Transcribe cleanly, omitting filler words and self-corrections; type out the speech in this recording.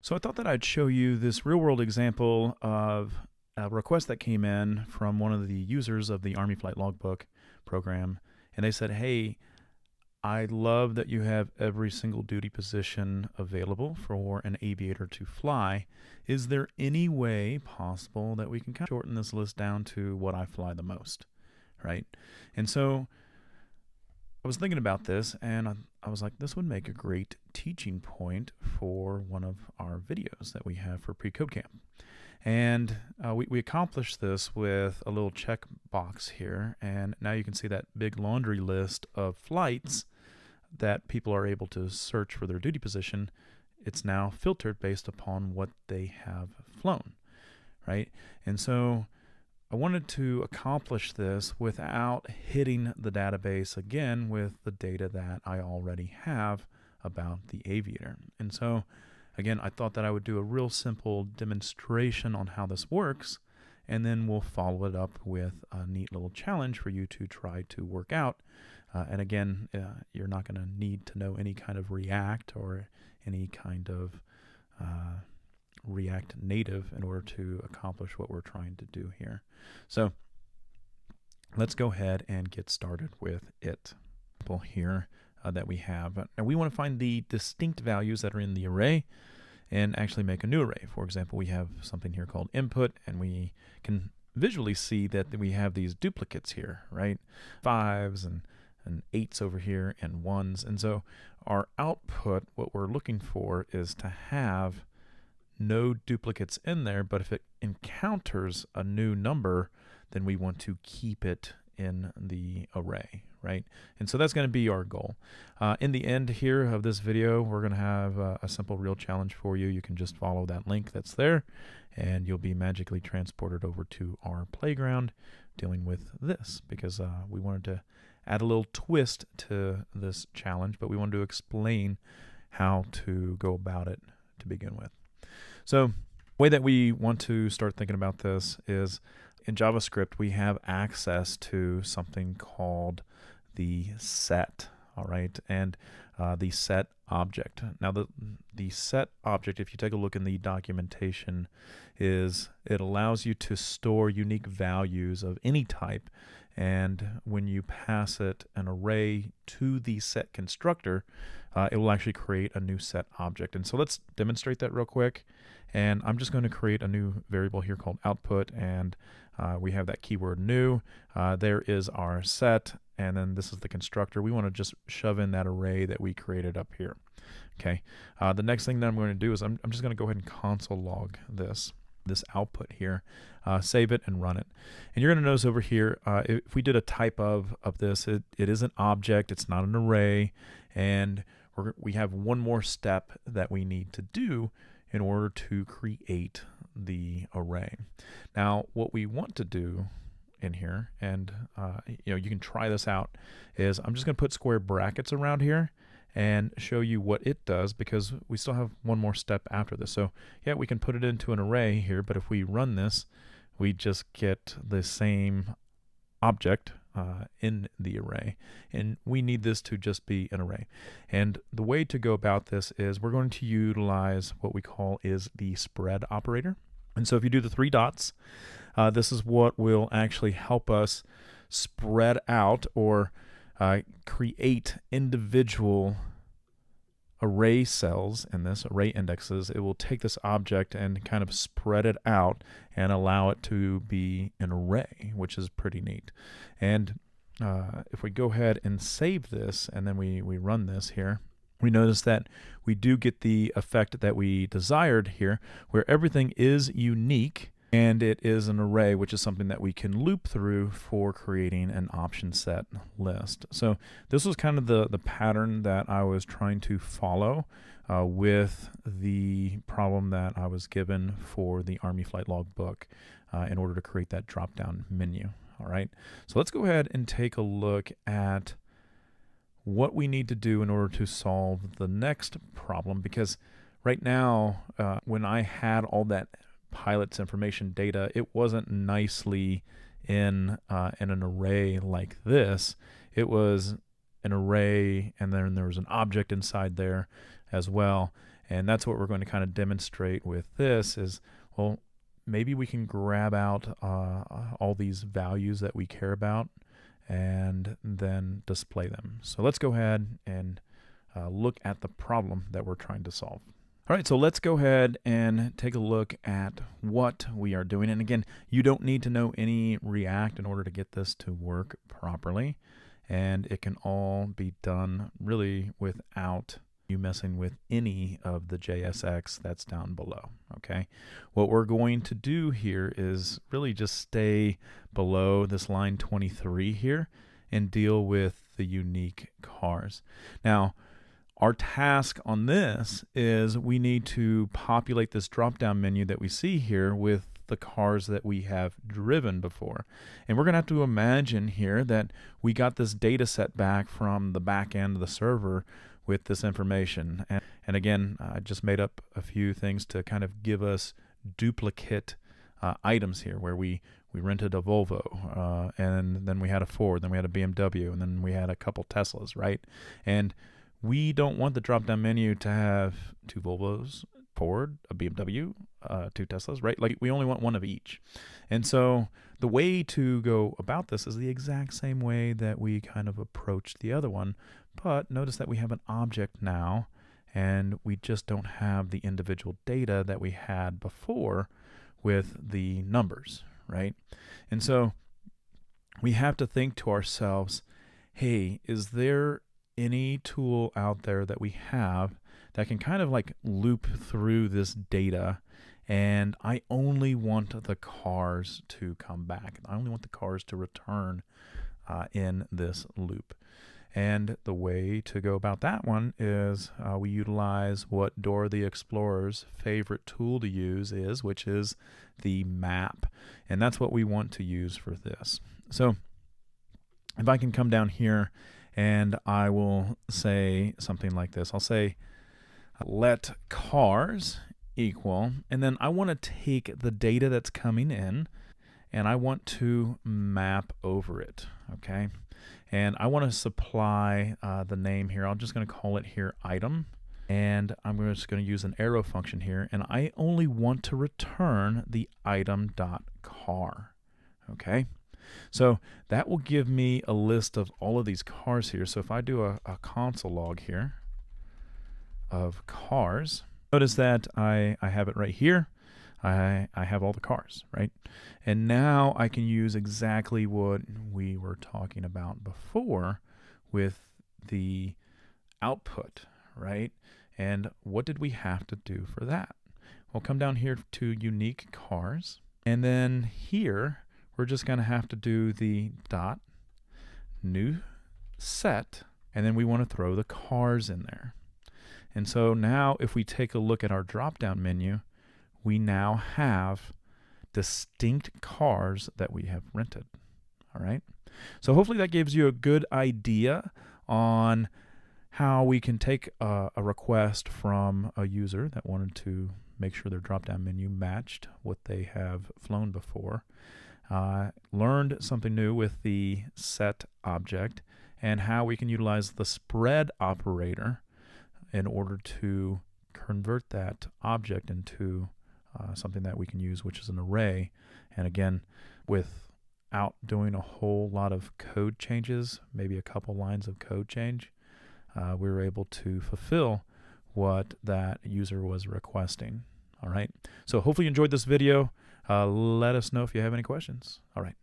So I thought that I'd show you this real-world example of a request that came in from one of the users of the Army Flight Logbook program. And they said, hey, I love that you have every single duty position available for an aviator to fly. Is there any way possible that we can kind of shorten this list down to what I fly the most, right? And so I was thinking about this, and I was like, this would make a great teaching point for one of our videos that we have for PreCodeCamp. And we accomplished this with a little check box here, and now you can see that big laundry list of flights that people are able to search for their duty position. It's now filtered based upon what they have flown, right? And so I wanted to accomplish this without hitting the database again with the data that I already have about the aviator. And so again, I thought that I would do a real simple demonstration on how this works, and then we'll follow it up with a neat little challenge for you to try to work out. And again, you're not going to need to know any kind of React or any kind of React Native in order to accomplish what we're trying to do here. So let's go ahead and get started with it. Here that we have. And we want to find the distinct values that are in the array and actually make a new array. For example, we have something here called input, and we can visually see that we have these duplicates here, right? 5s and 8s over here and 1s. And so our output, what we're looking for is to have no duplicates in there, but if it encounters a new number, then we want to keep it in the array, right? And so that's going to be our goal. In the end here of this video, we're going to have a simple real challenge for you. You can just follow that link that's there, and you'll be magically transported over to our playground dealing with this, because we wanted to add a little twist to this challenge, but we wanted to explain how to go about it to begin with. So the way that we want to start thinking about this is in JavaScript, we have access to something called the set, all right, and the set object. Now, the set object, if you take a look in the documentation, it allows you to store unique values of any type, and when you pass it an array to the set constructor, it will actually create a new set object. And so let's demonstrate that real quick. And I'm just going to create a new variable here called output, and we have that keyword new. There is our set, and then this is the constructor. We want to just shove in that array that we created up here. Okay. The next thing that I'm going to do is I'm just going to go ahead and console log this output here, save it and run it. And you're going to notice over here, if we did a type of this, it is an object, it's not an array, and we have one more step that we need to do in order to create the array. Now, what we want to do in here, and you can try this out, is I'm just going to put square brackets around here and show you what it does, because we still have one more step after this. So yeah, we can put it into an array here, but if we run this, we just get the same object in the array, and we need this to just be an array. And the way to go about this is we're going to utilize what we call is the spread operator. And so if you do the 3 dots, this is what will actually help us spread out or create individual array cells in this, array indexes. It will take this object and kind of spread it out and allow it to be an array, which is pretty neat. And if we go ahead and save this, and then we run this here, we notice that we do get the effect that we desired here, where everything is unique and it is an array, which is something that we can loop through for creating an option set list. So this was kind of the pattern that I was trying to follow with the problem that I was given for the Army Flight Logbook in order to create that drop-down menu. All right, so let's go ahead and take a look at what we need to do in order to solve the next problem, because right now, when I had all that pilot's information data, it wasn't nicely in an array like this. It was an array, and then there was an object inside there as well. And that's what we're going to kind of demonstrate with this is, well, maybe we can grab out all these values that we care about and then display them. So let's go ahead and look at the problem that we're trying to solve. All right, so let's go ahead and take a look at what we are doing. And again, you don't need to know any React in order to get this to work properly. And it can all be done really without you messing with any of the JSX that's down below, okay? What we're going to do here is really just stay below this line 23 here and deal with the unique cars. Now, our task on this is we need to populate this drop-down menu that we see here with the cars that we have driven before. And we're going to have to imagine here that we got this data set back from the back end of the server with this information. And again, I just made up a few things to kind of give us duplicate items here where we rented a Volvo, and then we had a Ford, then we had a BMW, and then we had a couple Teslas, right? And we don't want the drop-down menu to have 2 Volvos, Ford, a BMW, 2 Teslas, right? Like we only want one of each. And so the way to go about this is the exact same way that we kind of approached the other one, but notice that we have an object now and we just don't have the individual data that we had before with the numbers, right? And so we have to think to ourselves, hey, is there any tool out there that we have that can kind of like loop through this data, and I only want the cars to come back. I only want the cars to return in this loop. And the way to go about that one is we utilize what Dora the Explorer's favorite tool to use is, which is the map. And that's what we want to use for this. So if I can come down here and I will say something like this. I'll say let cars equal, and then I want to take the data that's coming in and I want to map over it, okay? And I want to supply the name here. I'm just going to call it here item, and I'm just going to use an arrow function here, and I only want to return the item.car, okay? So that will give me a list of all of these cars here. So if I do a console log here of cars, notice that I have it right here. I have all the cars, right? And now I can use exactly what we were talking about before with the output, right? And what did we have to do for that? We'll come down here to unique cars, and then here we're just going to have to do the dot new set, and then we want to throw the cars in there. And so now if we take a look at our drop-down menu, we now have distinct cars that we have rented. All right. So hopefully that gives you a good idea on how we can take a request from a user that wanted to make sure their drop-down menu matched what they have flown before. Learned something new with the set object and how we can utilize the spread operator in order to convert that object into something that we can use, which is an array. And again, without doing a whole lot of code changes, maybe a couple lines of code change, we were able to fulfill what that user was requesting. All right. So hopefully you enjoyed this video. Let us know if you have any questions. All right.